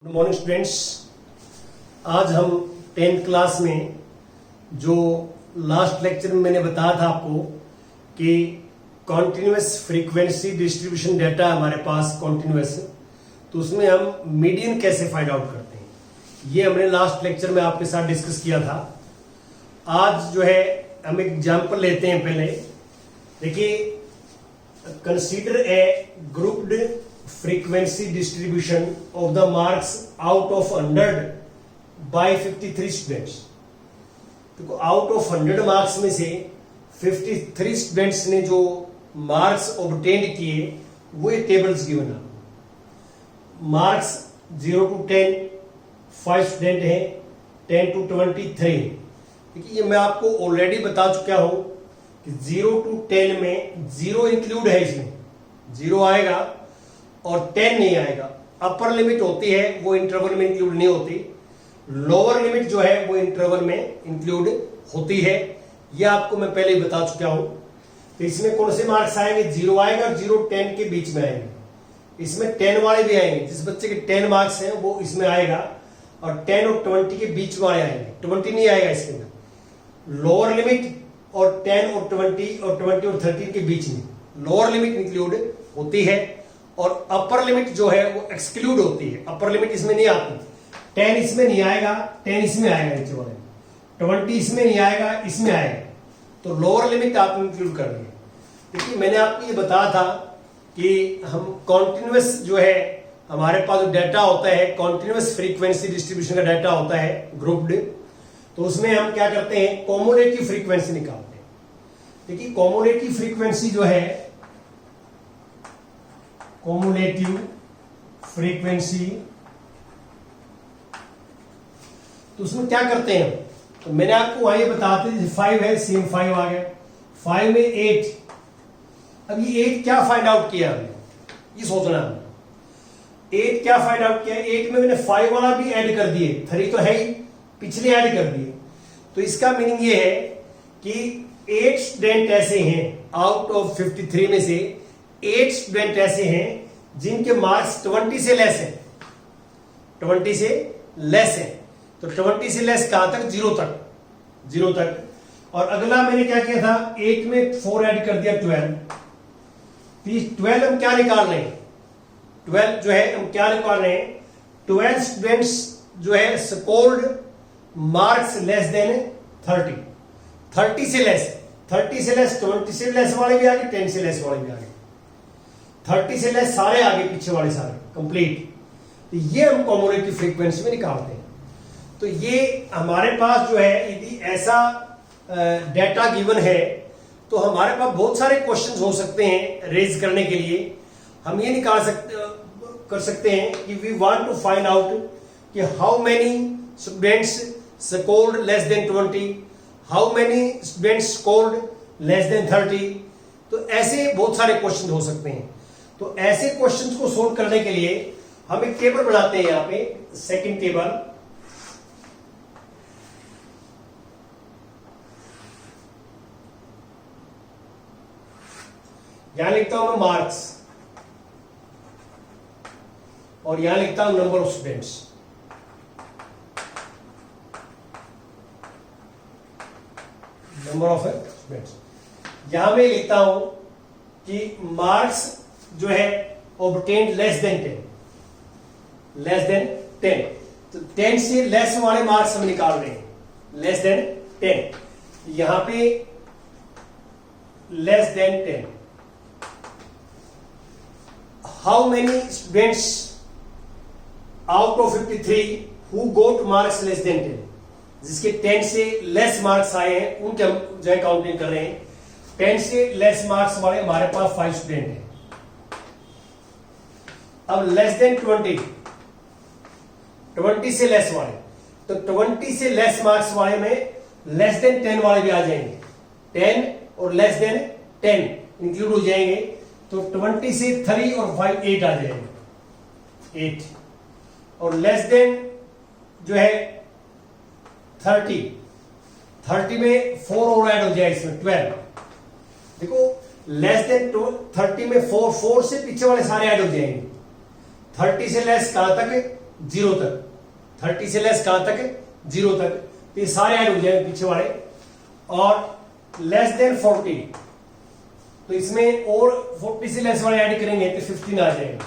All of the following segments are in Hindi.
Good morning students. आज हम 10th क्लास में जो लास्ट लेक्चर में मैंने बताया था आपको कि कॉन्टिन्यूस फ्रीक्वेंसी डिस्ट्रीब्यूशन डाटा हमारे पास कॉन्टिन्यूस, तो उसमें हम मीडियन कैसे फाइंड आउट करते हैं, ये हमने लास्ट लेक्चर में आपके साथ डिस्कस किया था। आज जो है हम एग्जाम्पल लेते हैं। पहले देखिए, consider a grouped frequency distribution of the marks out of 100 by 53 students। तो आउट ऑफ 100 मार्क्स में से 53 स्टूडेंट्स ने जो मार्क्स ऑब्टेन किए वो ये टेबल्स गिवन है। मार्क्स 0 to 10 5 स्टूडेंट हैं, 10 to 23। देखिए, ये मैं आपको ऑलरेडी बता चुका हूं कि 0 to 10 में 0 इंक्लूड है, इसमें 0 आएगा और 10 नहीं आएगा। अपर लिमिट होती है वो इंटरवल में इंक्लूड नहीं होती, लोअर लिमिट जो है वो इंटरवल में इंक्लूड होती है। ये आपको मैं पहले ही बता चुका हूं। तो इसमें कौन से मार्क्स आएंगे? 0 आएगा और 0 10 के बीच में आएंगे। इसमें 10 वाले भी आएंगे, जिस बच्चे के 10 मार्क्स हैं वो इसमें आएगा, और 10 और 20 के बीच वाले आएंगे। 20 नहीं आएगा इसके अंदर। लोअर लिमिट और 10 और 20 और 13 के बीच में लोअर लिमिट इंक्लूड होती है, और अपर लिमिट जो है वो एक्सक्लूड होती है। अपर लिमिट इसमें नहीं आती। 10 इसमें नहीं आएगा, 10 इसमें आएगा नीचे वाले, 20 इसमें नहीं आएगा, इसमें आएगा। तो लोअर लिमिट आप इंक्लूड कर रहे हैं। देखिए, मैंने आपको ये बताया था कि हम कॉन्टिन्यूस जो है हमारे पास जो डाटा होता है, कॉन्टिन्यूस फ्रीक्वेंसी डिस्ट्रीब्यूशन का डाटा होता है ग्रुप्ड, तो उसमें हम क्या करते हैं, कॉमुलेटिव फ्रीक्वेंसी निकालते हैं। देखिए, कॉमुलेटिव फ्रीक्वेंसी जो है, कॉमुलेटिव फ्रीक्वेंसी, तो उसमें क्या करते हैं, तो मैंने आपको वहां ये बताते थे 5 है, सेम 5 आ गया, 5 में 8। अब ये 8 क्या फाइंड आउट किया हमने, ये सोचना है। 8 क्या फाइंड आउट किया? 8 में मैंने 5 वाला भी ऐड कर दिए, 3 तो है ही, पिछले ऐड कर दिए। तो इसका मीनिंग ये है कि 8 स्टूडेंट ऐसे हैं आउट ऑफ 53 में से 8 स्टूडेंट ऐसे हैं जिनके मार्क्स 20 से लेस है। 20 से लेस है, तो 20 से लेस कहां तक? 0 तक, 0 तक। और अगला मैंने क्या किया था, 8 में 4 ऐड कर दिया, 12। 12 हम क्या निकाल रहे हैं? 12 जो है हम क्या निकाल रहे हैं? 12 स्टूडेंट्स जो है स्कोर्ड मार्क्स लेस देन 30। 30 से लेस, 30 से लेस, 20 से लेस वाले भी आगे, 10 से लेस वाले भी आगे, 30 से लेस सारे आगे, पीछे वाले सारे कंप्लीट। तो ये हम कॉमुलेटिव फ्रीक्वेंसी में निकालते हैं। तो ये हमारे पास जो है, यदि ऐसा डाटा गिवन है तो हमारे पास बहुत सारे क्वेश्चंस हो सकते हैं रेज करने के लिए। हम ये कर सकते हैं कि we want to find out कि how many students scored less than 20, how many students scored less than 30। तो ऐसे बहुत सारे क्वेश्चन हो सकते हैं। तो ऐसे क्वेश्चंस को सोल्व करने के लिए हम एक टेबल बनाते हैं। यहां पे सेकंड टेबल, यहां लिखता हूं मैं मार्क्स, और यहां लिखता हूं number of students. Number of students यहां मैं लिखता हूं कि मार्क्स जो है obtained less than 10, less than 10। तो 10 से लेस वाले मार्क्स हम निकाल रहे हैं, लेस देन 10। यहां पे less than 10। How many students out of 53 who got marks less than 10, जिसके 10 से लेस मार्क्स आए हैं उनके हम जो है काउंटिंग कर रहे हैं। 10 से लेस मार्क्स वाले हमारे पास 5 स्टूडेंट हैं। अब लेस देन 20, 20 से लेस वाले, तो 20 से लेस मार्क्स वाले में लेस देन 10 वाले भी आ जाएंगे। 10 और लेस देन 10 इंक्लूड हो जाएंगे। तो 20 से 3 और 5 8 आ जाएंगे, 8। और लेस देन जो है 30 में 4 और ऐड हो जाएगा, इसमें 12। देखो, लेस देन 30 में 4 से पीछे वाले सारे ऐड हो जाएंगे। 30 से लेस कहां तक? 0 तक, 30 से लेस कहां तक है, 0 तक, तो ये सारे ऐड हो जाएंगे पीछे वाले। और लेस देन 40, तो इसमें और 40 से लेस वाले ऐड करेंगे तो 15 आ जाएगा।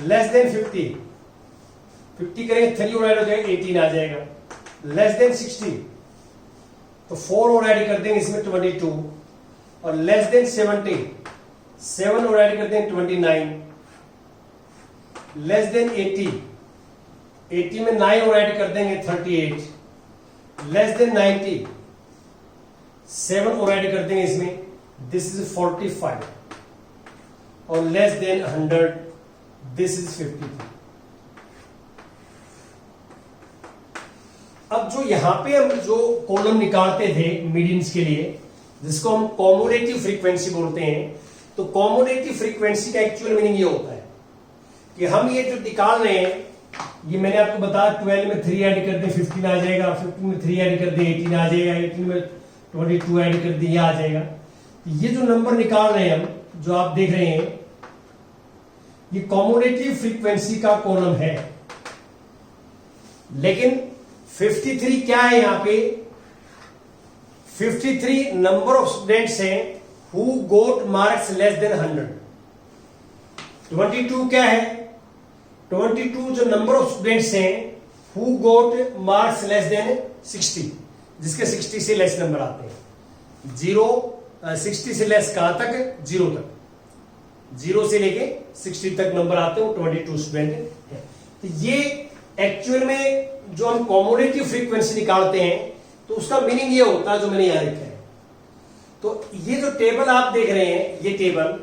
लेस देन 50, 50 करेंगे 3 और ऐड हो जाएगा 18 आ जाएगा। लेस देन 60, तो 4 और ऐड कर देंगे इसमें 22। और लेस देन 70, 7 और ऐड कर देंगे 29। लेस देन 80, 80 में 9 और ऐड कर देंगे 38। लेस देन 90, 7 और ऐड कर देंगे इसमें, दिस इज 45। और लेस देन 100, दिस इज 53। अब जो यहां पे हम जो कॉलम निकालते थे मीडियंस के लिए, जिसको हम कॉम्युलेटिव फ्रीक्वेंसी बोलते हैं, तो कॉम्युलेटिव फ्रीक्वेंसी का एक्चुअल मीनिंग ये होता है कि हम ये जो निकाल रहे हैं, ये मैंने आपको बताया 12 में 3 ऐड कर दें 15 आ जाएगा, 15 में 3 ऐड कर दें 18 आ जाएगा, 18 में 22 ऐड कर दें, ये आ जाएगा। ये जो नंबर निकाल रहे हैं हम, जो आप देख रहे हैं, ये कॉम्युलेटिव फ्रीक्वेंसी का कॉलम है। लेकिन 53 क्या है यहां पे, 53 नंबर ऑफ स्टूडेंट्स हैं who got marks less than 100। 22 क्या है, 22 जो नंबर ऑफ स्टूडेंट्स हैं who got marks less than 60, जिसके 60 से लेस नंबर आते हैं। 60 से लेस कहां तक, 0 तक, 0 से लेके 60 तक नंबर आते हैं, 22 स्टूडेंट है। तो ये एक्चुअल में जो हम कॉम्युलेटिव फ्रीक्वेंसी निकालते हैं, तो उसका मीनिंग ये होता है जो मैंने यहां लिखा है। तो ये जो टेबल आप देख रहे हैं, ये टेबल,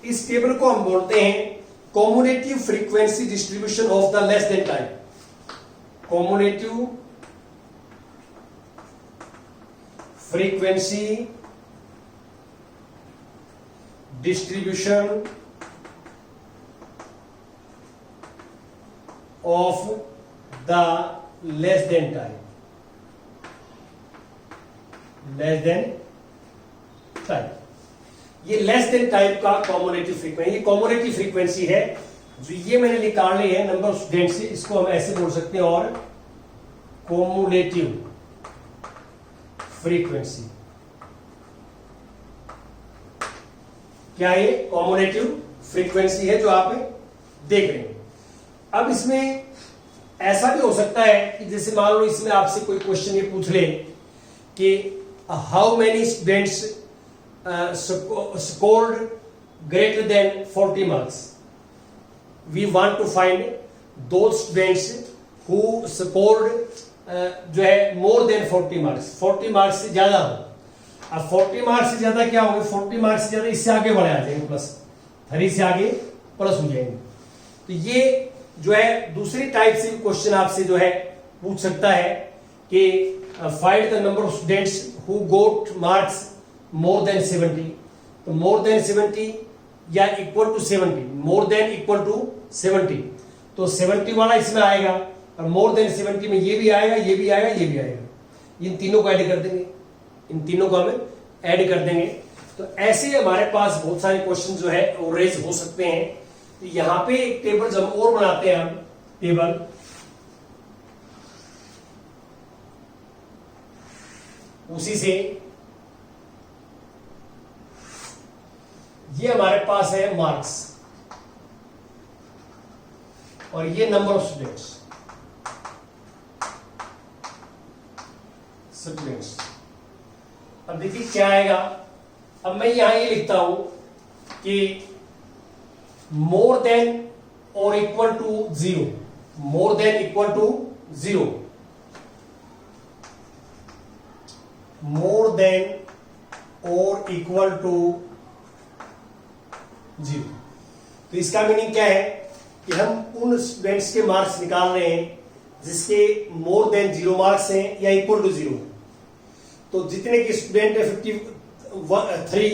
इस टेबल को हम बोलते हैं cumulative frequency distribution of the less than type. Cumulative frequency distribution of the less than type, less than type. ये लेस देन टाइप का कॉम्युलेटिव फ्रीक्वेंसी, ये कॉम्युलेटिव फ्रीक्वेंसी है जो ये मैंने निकाल ली है नंबर ऑफ स्टूडेंट से, इसको हम ऐसे बोल सकते हैं, और कॉम्युलेटिव फ्रीक्वेंसी क्या, ये कॉम्युलेटिव फ्रीक्वेंसी है जो आप देख रहे हैं। अब इसमें ऐसा भी हो सकता है कि जैसे मान लो इसमें आपसे कोई क्वेश्चन ये पूछ ले कि how many students scored greater than 40 marks. We want to find those students who scored जो है मोर देन 40 मार्क्स, 40 मार्क्स से ज्यादा हो। अब 40 मार्क्स से ज्यादा क्या होंगे, 40 मार्क्स से ज्यादा इससे आगे बढ़े आ जाएंगे, प्लस 3 से आगे प्लस हो जाएंगे। तो ये जो है दूसरी टाइप से क्वेश्चन आपसे जो है पूछ सकता है कि find the number of students who got marks more than 70। तो मोर देन 70 या equal to 70, more than equal to 70, तो 70 वाला इसमें आएगा, और मोर देन 70 में ये भी आएगा, ये भी आएगा, ये भी आएगा। इन तीनों को ऐड कर देंगे, इन तीनों को हमें ऐड कर देंगे। तो ऐसे हमारे पास बहुत सारे क्वेश्चन जो है वो रेज हो सकते हैं। तो यहां पे एक टेबल जब और बनाते हैं हम, टेबल उसी से ये हमारे पास है मार्क्स, और ये नंबर ऑफ स्टूडेंट्स। अब देखिए क्या आएगा। अब मैं यहां ये लिखता हूं कि मोर देन और equal to 0, more than equal to 0, more than और इक्वल टू 0। तो इसका मीनिंग क्या है कि हम उन स्टूडेंट्स के मार्क्स निकाल रहे हैं जिसके मोर देन 0 मार्क्स हैं या इक्वल टू 0। तो जितने के स्टूडेंट है 53,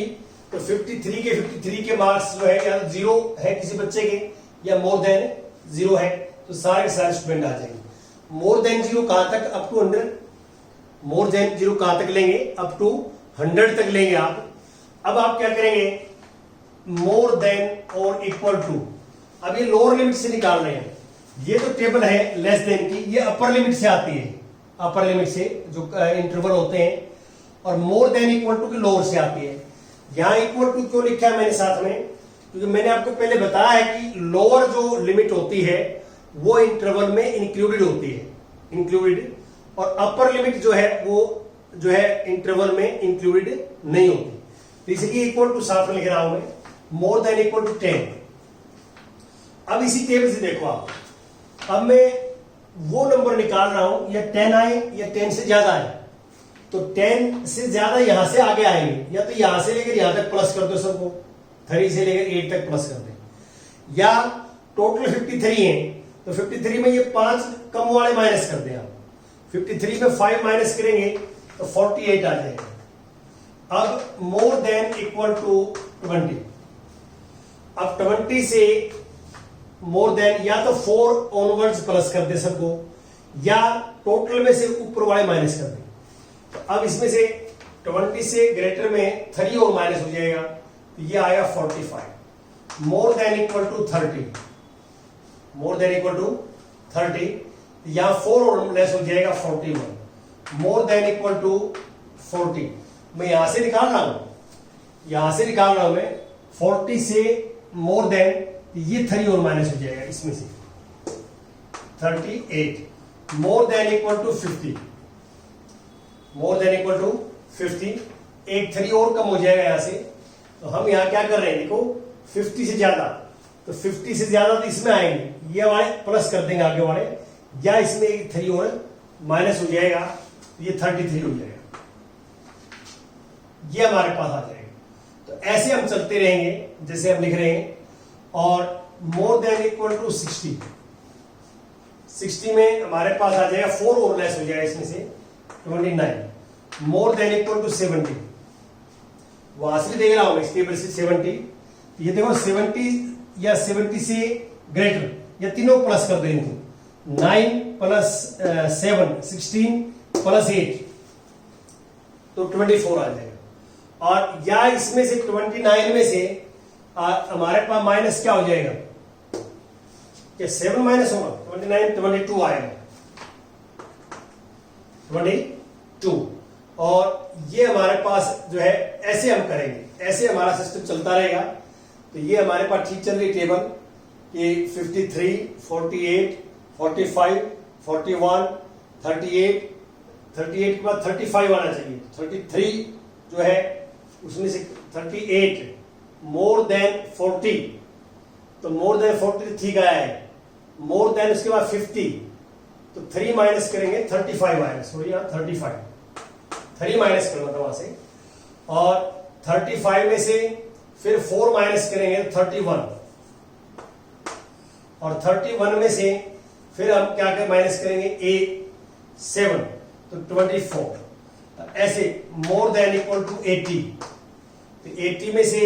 तो 53 के मार्क्स जो है या 0 है किसी बच्चे के, या मोर देन 0 है, तो सारे के सारे स्टूडेंट आ जाएंगे। मोर देन 0 कहां तक, अप टू 100। मोर देन 0 कहां तक लेंगे, अप टू 100 तक लेंगे आप। अब आप क्या करेंगे, मोर देन और इक्वल टू, अब ये लोअर लिमिट से निकाल रहे हैं, ये जो टेबल है लेस देन की, ये अपर लिमिट से आती है, अपर लिमिट से जो इंटरवल होते हैं, और मोर देन इक्वल टू की लोअर से आती है। यहां इक्वल टू क्यों लिखा है मैंने साथ में, क्योंकि मैंने आपको पहले बताया है कि लोअर जो लिमिट होती है वो इंटरवल में इंक्लूडेड होती है, इंक्लूडेड, और अपर लिमिट जो है वो जो है इंटरवल में इंक्लूडेड नहीं होती। तो इसलिए इक्वल टू साथ में लिख रहा हूं मैं, मोर देन इक्वल टू 10। अब इसी टेबल से देखो आप, अब मैं वो नंबर निकाल रहा हूं, या 10 आए या 10 से ज्यादा आए, तो 10 से ज्यादा यहां से आगे आएंगे, या तो यहां से लेकर यहां तक प्लस कर दो सबको, 3 से लेकर 8 तक प्लस कर दे, या टोटल 53 है तो 53 में ये 5 कम वाले माइनस कर दे आप, 53 में 5 माइनस करेंगे तो 48 आ जाएगा। अब मोर देन इक्वल टू 20, अब 20 से मोर देन या तो 4 ऑनवर्ड्स प्लस कर दे सबको, या टोटल में से ऊपर वाले माइनस कर दे। तो अब इसमें से 20 से ग्रेटर में 3 और माइनस हो जाएगा, तो ये आएगा 45। More than equal to 30, more than equal to 30, यहां 4 और लेस हो जाएगा 41। मोर देन इक्वल टू 40, मैं यहां से निकाल रहा हूं, यहां से निकाल रहा हूं मैं 40 से मोर देन, ये 3 और माइनस हो जाएगा इसमें से 38। More than equal to 50, more than equal to 50, एक 3 और कम हो जाएगा यहां से। तो हम यहां क्या कर रहे हैं, देखो 50 से ज्यादा, तो 50 से ज्यादा तो इसमें आएंगे, ये वाले प्लस कर देंगे आगे वाले, या इसमें एक 3 और माइनस हो जाएगा, ये 33 हो जाएगा, ये हमारे पास आ जाएगा। तो ऐसे हम चलते रहेंगे जैसे हम लिख रहे हैं। और मोर देन इक्वल टू 60, 60 में हमारे पास आ जाएगा 4 और लेस हो जाएगा इसमें से 29। मोर देन इक्वल टू 70, वहां से देख रहा हूं मैं इस टेबल से 70, ये देखो 70 या 70 से ग्रेटर, या तीनों प्लस कर देंगे, 9 प्लस 7 16 प्लस 8 तो 24 आ जाएगा। और या इसमें से 29 में से हमारे पास माइनस क्या हो जाएगा, क्या 7 माइनस होगा, 29 22 आएगा, 22। और ये हमारे पास जो है ऐसे हम करेंगे, ऐसे हमारा सिस्टम चलता रहेगा। तो ये हमारे पास ठीक चल रही टेबल कि 53 48 45 41 38 38 के बाद 35 आना चाहिए, 33 जो है उसमें से 38 मोर देन 40, तो मोर देन 40 ठीक आया है। मोर देन उसके बाद 50, तो 3 माइनस करेंगे 35 माइनस हो गया 35, 3 माइनस करना था वहां से, और 35 में से फिर 4 माइनस करेंगे 31, और 31 में से फिर हम क्या कर माइनस करेंगे 7, तो 24। ऐसे मोर देन इक्वल टू 80, तो 80 में से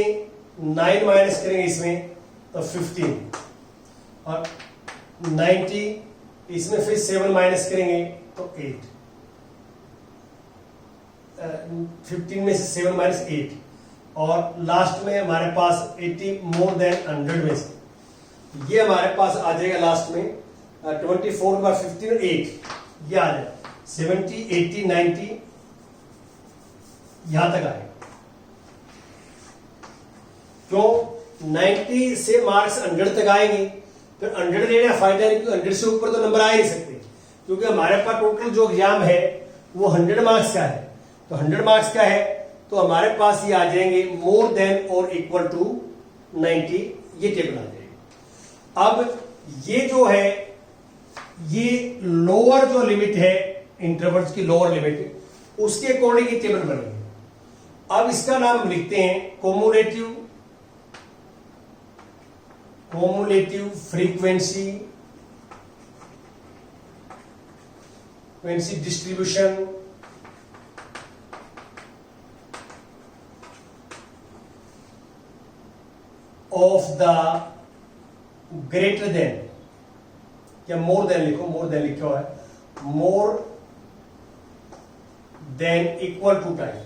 9 माइनस करेंगे इसमें तो 15, और 90 इसमें फिर 7 माइनस करेंगे तो 8, 15 में से 7 माइनस 8, और लास्ट में हमारे पास 80 मोर देन 100 में से, ये हमारे पास आ जाएगा लास्ट में 24 बाय 15 8, ये आ जाएगा 70 80 90 यहां तक आएगा। क्यों 90 से मार्क्स 100 तक आएंगे, फिर 100 लेने का फायदा नहीं, क्योंकि 100 से ऊपर तो नंबर आ ही नहीं सकते, क्योंकि हमारे पास टोटल जो एग्जाम है वो 100 मार्क्स का है। तो 100 मार्क्स का है तो हमारे पास ये आ जाएंगे मोर देन और इक्वल टू 90, ये टेबल आ जाएगी। अब ये जो है ये लोअर जो लिमिट है इंटरवल्स की, लोअर लिमिट, उसके अकॉर्डिंग ये टेबल बनेगी। अब इसका नाम हम लिखते हैं cumulative frequency distribution of the greater than, या मोर देन लिखो, मोर देन लिखा हुआ है, more than equal to type,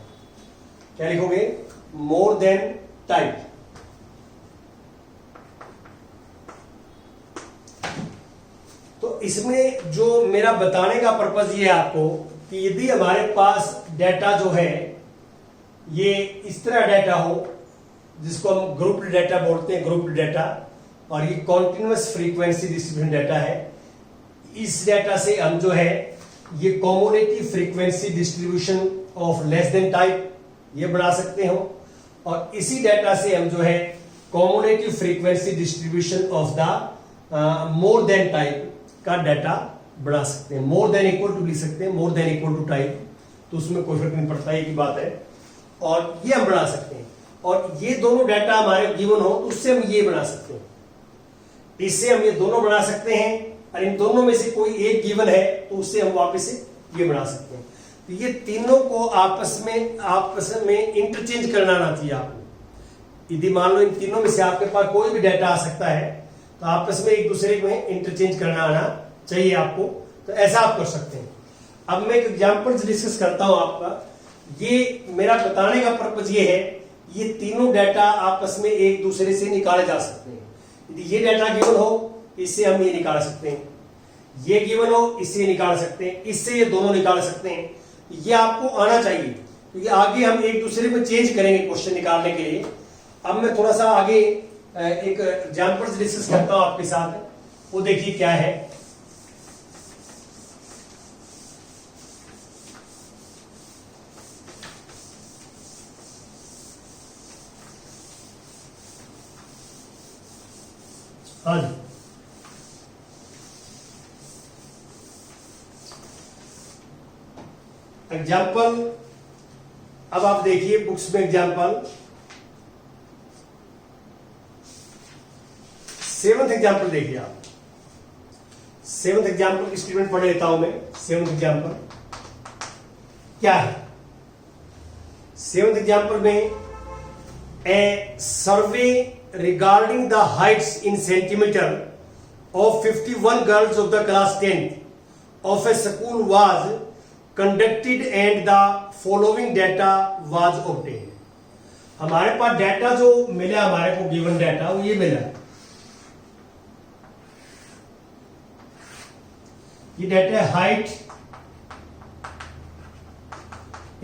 क्या लिखोगे मोर देन टाइप। इसमें जो मेरा बताने का पर्पज ये है आपको कि यदि हमारे पास डाटा जो है ये इस तरह डाटा हो जिसको हम ग्रुप्ड डाटा बोलते हैं, ग्रुप्ड डाटा, और ये कॉन्टिन्यूअस फ्रीक्वेंसी डिस्ट्रीब्यूशन डाटा है। इस डाटा से हम जो है ये cumulative frequency distribution of less than type ये बना सकते हो, और इसी डाटा से हम जो है cumulative frequency distribution of the more than type का डाटा बना सकते हैं। मोर देन इक्वल टू लिख सकते हैं, more than equal to type, तो उसमें कोई फर्क नहीं पड़ता, ये की बात है, और ये हम बना सकते हैं। और ये दोनों डाटा हमारे गिवन हो तो उससे हम ये बना सकते हैं, इससे हम ये दोनों बना सकते हैं, और इन दोनों में से कोई एक गिवन है तो उससे हम वापस से ये बना सकते हैं। तो ये तीनों को आपस में इंटरचेंज करना आना चाहिए आपको। यदि मान लो इन तीनों में से आपके पास कोई भी डाटा आ सकता है तो आपस में एक दूसरे में इंटरचेंज करना आना चाहिए आपको, तो ऐसा आप कर सकते हैं। अब मैं एक एग्जाम्पल डिस्कस करता हूं आपका। ये मेरा बताने का पर्पज ये है, ये तीनों डाटा आपस में एक दूसरे से निकाले जा सकते हैं। यदि ये डाटा गिवन हो इससे हम ये निकाल सकते हैं, ये गिवन हो इससे निकाल सकते हैं, इससे ये दोनों निकाल सकते हैं। ये आपको आना चाहिए क्योंकि आगे हम एक दूसरे में चेंज करेंगे क्वेश्चन निकालने के लिए। अब मैं थोड़ा सा आगे एक एग्जाम्पल डिस्कस करता हूं आपके साथ, वो देखिए क्या है। हाँ जी, एग्जाम्पल अब आप देखिए बुक्स में एग्जाम्पल 7th एग्जाम्पल देखिए आप। 7th एग्जाम्पल की स्टेटमेंट पढ़ लेता हूं मैं। 7th एग्जाम्पल क्या है? 7th एग्जाम्पल में ए सर्वे regarding the heights in centimeter of 51 girls of the class 10th of a school was conducted and the following data was obtained। हमारे पास डाटा जो मिला, हमारे को गिवन डाटा वो ये मिला। ये डाटा है हाइट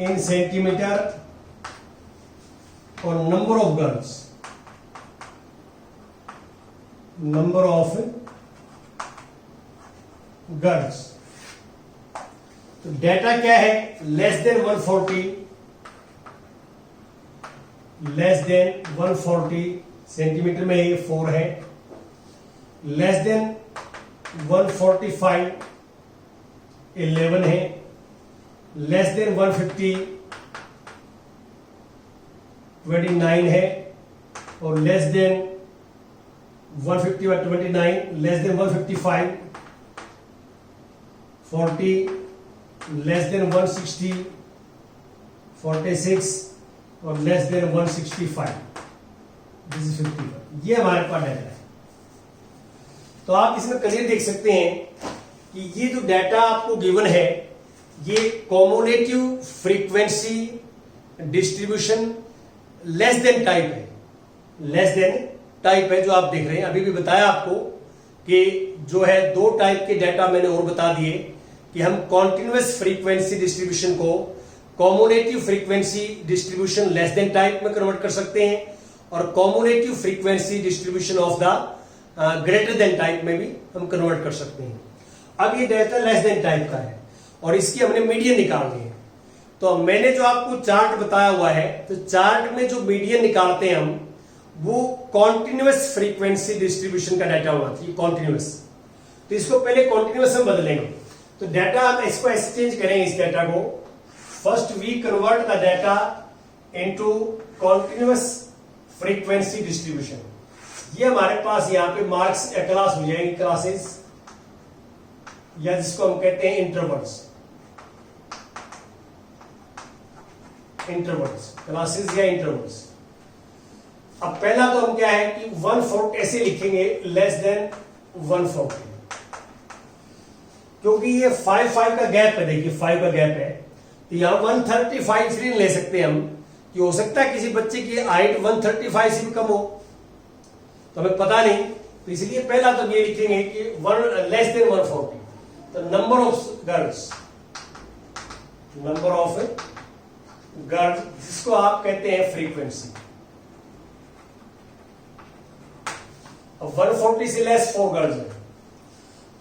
इन सेंटीमीटर और number of girls, number of girls. तो डाटा क्या है? Less than 140, less than 140 centimetre में ये 4 है, लेस देन 145 11 है, लेस देन 150 29 है, और लेस देन 150 और 29, लेस देन 155 40, लेस देन 160 46, और लेस देन 165 दिस इज 55। ये हमारे पास डाटा है। तो आप इसमें क्लियर देख सकते हैं कि ये जो डाटा आपको गिवन है ये cumulative frequency distribution less than type है, लेस देन टाइप है जो आप देख रहे हैं। अभी भी बताया आपको कि जो है 2 टाइप के डाटा मैंने और बता दिए कि हम कॉन्टिन्यूअस फ्रीक्वेंसी डिस्ट्रीब्यूशन को cumulative frequency distribution less than type में कन्वर्ट कर सकते हैं, और cumulative frequency distribution of the greater then type में भी हम कन्वर्ट कर सकते हैं। अब ये डाटा लेस देन टाइप का है और इसकी हमने मीडियन निकालनी है। तो मैंने जो आपको चार्ट बताया हुआ है, तो चार्ट में जो मीडियन निकालते हैं हम वो कॉन्टिन्यूअस फ्रीक्वेंसी डिस्ट्रीब्यूशन का डाटा होना चाहिए, कॉन्टिन्यूअस। तो इसको पहले कॉन्टिन्यूअस हम बदलेंगे। तो डाटा हम इसको एक्सचेंज करेंगे, इस डाटा को। First we convert the data into continuous frequency distribution. ये हमारे पास यहाँ पे मार्क्स या क्लास हो जाएंगी, क्लासेस, या जिसको हम कहते हैं इंटरवल्स, इंटरवल्स क्लासेस या इंटरवल्स। अब पहला तो हम क्या है कि 140 ऐसे लिखेंगे, लेस देन 140, क्योंकि ये 5 का गैप है। देखिए 5 का गैप है, तो यहां 135 इसलिए ले सकते हैं हम कि हो सकता है किसी बच्चे की हाइट 135 से भी कम हो, तो हमें पता नहीं तो इसलिए पहला तो ये लिखेंगे कि लेस देन 140, तो नंबर ऑफ गर्ल्स जिसको आप कहते हैं फ्रीक्वेंसी। अब 140 से लेस 4 गर्ल्स है।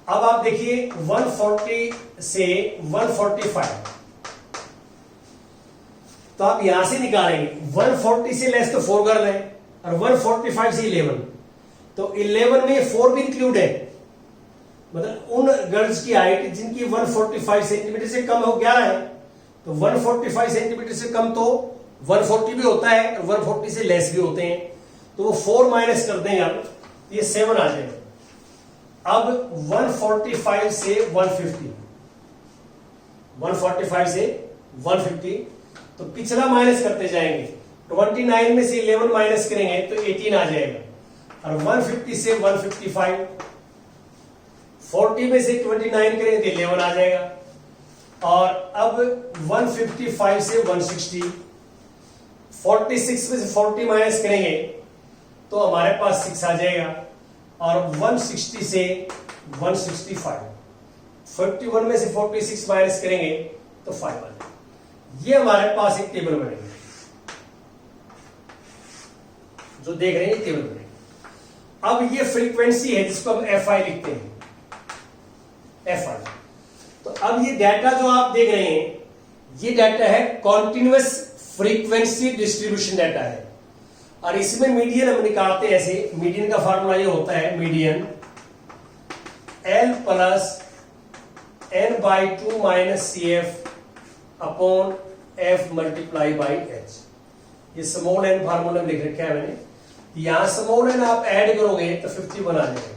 अब आप देखिए 140 से 145, तो आप यहां से निकालेंगे 140 से लेस तो 4 गर्ल है और 145 से 11, तो 11 में 4 भी इंक्लूड है, मतलब उन गर्ल्स की हाइट जिनकी 145 सेंटीमीटर से कम हो 11 है, तो 145 सेंटीमीटर से कम तो 140 भी होता है और 140 से लेस भी होते हैं, तो वो 4 माइनस कर देंगे आप, ये 7 आ जाएगा। अब 145 से 150, 145 से 150, तो पिछला माइनस करते जाएंगे, 29 में से 11 माइनस करेंगे तो 18 आ जाएगा, और 150 से 155, 40 में से 29 करेंगे तो 11 आ जाएगा, और अब 155 से 160, 46 में से 40 माइनस करेंगे तो हमारे पास 6 आ जाएगा, और 160 से 165, 51 में से 46 माइनस करेंगे तो 5 आ जाएगा। ये हमारे पास एक टेबल बनेगी, जो देख रहे हैं ये टेबल बनेगी। अब ये फ्रीक्वेंसी है जिसको हम FI लिखते हैं, FI। तो अब ये डाटा जो आप देख रहे हैं ये डाटा है कॉन्टिन्यूअस फ्रीक्वेंसी डिस्ट्रीब्यूशन डाटा है, और इसमें मीडियन हम निकालते हैं ऐसे। मीडियन का फार्मूला ये होता है, median L plus N/2 minus CF upon F multiply by H। ये स्मॉल n फार्मूला में लिख रखा है मैंने, यहां स्मॉल n आप ऐड करोगे तो 51 आ जाएगा।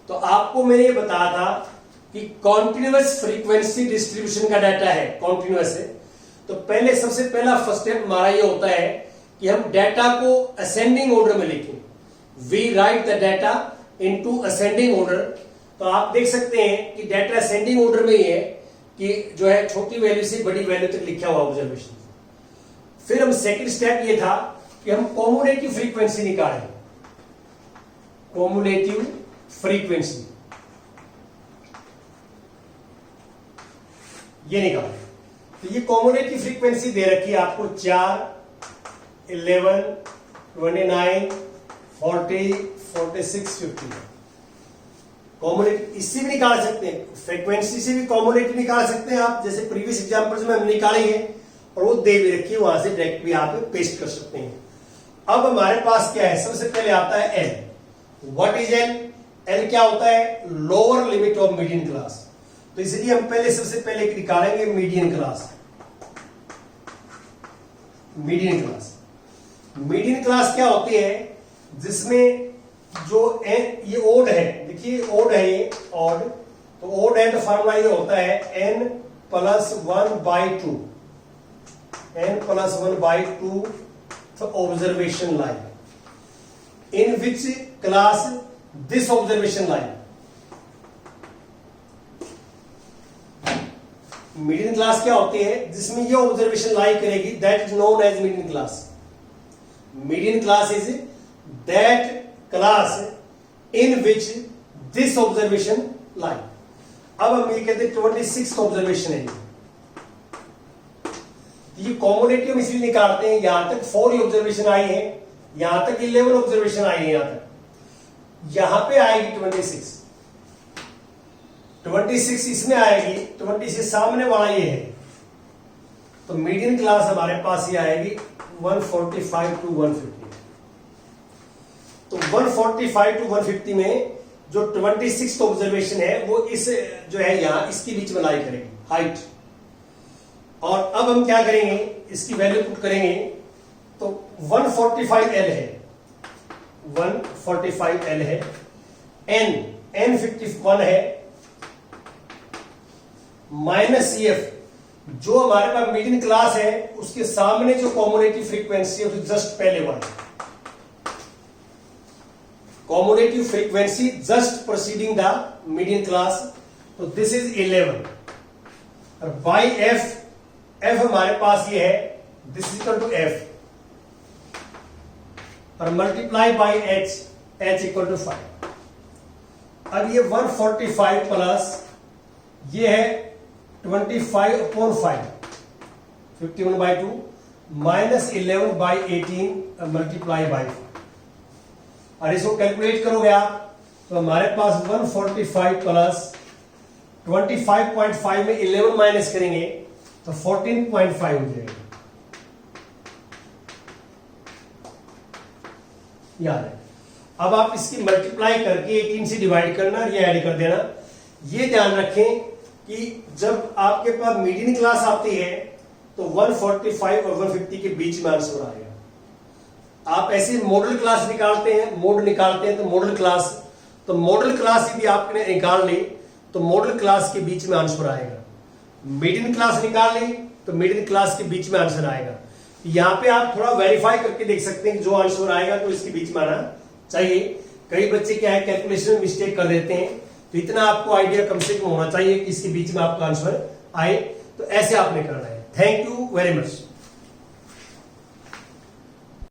तो आपको मैंने ये बताया था कि कॉन्टिन्यूअस फ्रीक्वेंसी डिस्ट्रीब्यूशन का डाटा है, कॉन्टिन्यूअस है, तो पहले सबसे पहला फर्स्ट स्टेप हमारा ये होता है कि हम डाटा को असेंडिंग ऑर्डर में लिखें। We write the data into ascending order. तो आप देख सकते हैं कि डाटा असेंडिंग ऑर्डर में ही है कि जो है छोटी वैल्यू से बड़ी वैल्यू तक लिखा हुआ ऑब्जर्वेशन। फिर हम सेकंड स्टेप ये था कि हम कॉम्युलेटिव फ्रीक्वेंसी निकालें, कॉम्युलेटिव फ्रीक्वेंसी ये निकालें। तो ये कॉम्युलेटिव फ्रीक्वेंसी दे रखी है आपको 4, 11, 29, 40, 46, 50। कॉम्युलेटिव इससे भी निकाल सकते हैं, फ्रीक्वेंसी से भी कॉम्युलेटिव निकाल सकते हैं आप, जैसे प्रीवियस एग्जांपल्स में हम निकालेंगे और वो दे भी रखी है, वहां से डायरेक्ट भी आप पेस्ट कर सकते हैं। अब हमारे पास क्या है, सबसे पहले आता है L. What is L? L क्या होता है? Lower limit of median class. तो इसलिए हम पहले सबसे पहले निकालेंगे median class. Median class, median class क्या होती है? जिसमें जो ये ओड है, देखिए ओड है ये ओड, तो ओड है तो फार्मूला ये होता है n plus 1/2, n plus 1/2 observation line, in which class this observation line. Median class क्या होती है? जिसमें ये ऑब्जर्वेशन लाई करेगी, that is known as median class. Median class is that class in which this observation lie. अब हम ये कहते हैं 26 ऑब्जर्वेशन है ये कॉम्युलेटिव इसलिए निकालते हैं, यहां तक 4 ही ऑब्जर्वेशन आई है, यहां तक 11 ऑब्जर्वेशन आई है, यहां तक, यहां पे आएगी 26 इसमें आएगी, 20 से सामने वाला ये है, तो मीडियन क्लास हमारे पास ये आएगी 145 to 150। तो 145 to 150 में जो 26 ऑब्जर्वेशन है वो इस जो है यहां इसके बीच में लाई करेगी हाइट। और अब हम क्या करेंगे, इसकी वैल्यू पुट करेंगे, तो 145L है, 145L है, N 51 है, माइनस CF जो हमारे पास मीडियन क्लास है उसके सामने जो कॉम्युलेटिव फ्रीक्वेंसी है उसके जस्ट पहले वाला, cumulative frequency just proceeding the median class, तो दिस इज 11 और बाई F हमारे पास ये है, this is equal to F और multiply by H h equal to 5। अब ये 145 प्लस ये है 25/5 51/2 माइनस 11/18 मल्टीप्लाई बाई 4। और इसको कैलकुलेट करोगे आप तो हमारे पास 145 प्लस 25.5 में 11 माइनस करेंगे तो 14.5 हो जाएगा। याद है। अब आप इसकी मल्टीप्लाई करके 18 से डिवाइड करना और ये ऐड कर देना। ये ध्यान रखें कि जब आपके पास मीडियन क्लास आती है तो 145 और 150 के बीच में आंसर आएगा। आप ऐसे मॉडल क्लास निकालते हैं, तो मॉडल क्लास यदि आपने निकाल ली तो मॉडल क्लास के बीच में आंसर आएगा। मीडियन क्लास निकाल ली तो मीडियन क्लास के बीच में आंसर आएगा। यहां पे आप थोड़ा वेरीफाई करके देख सकते हैं कि जो आंसर आएगा तो इसके बीच में आना चाहिए। कई बच्चे क्या है कैलकुलेशन में मिस्टेक कर देते हैं, तो इतना आपको आइडिया कम से कम होना चाहिए कि इसके बीच में आपका आंसर आए। तो ऐसे आपने करना है। Thank you very much.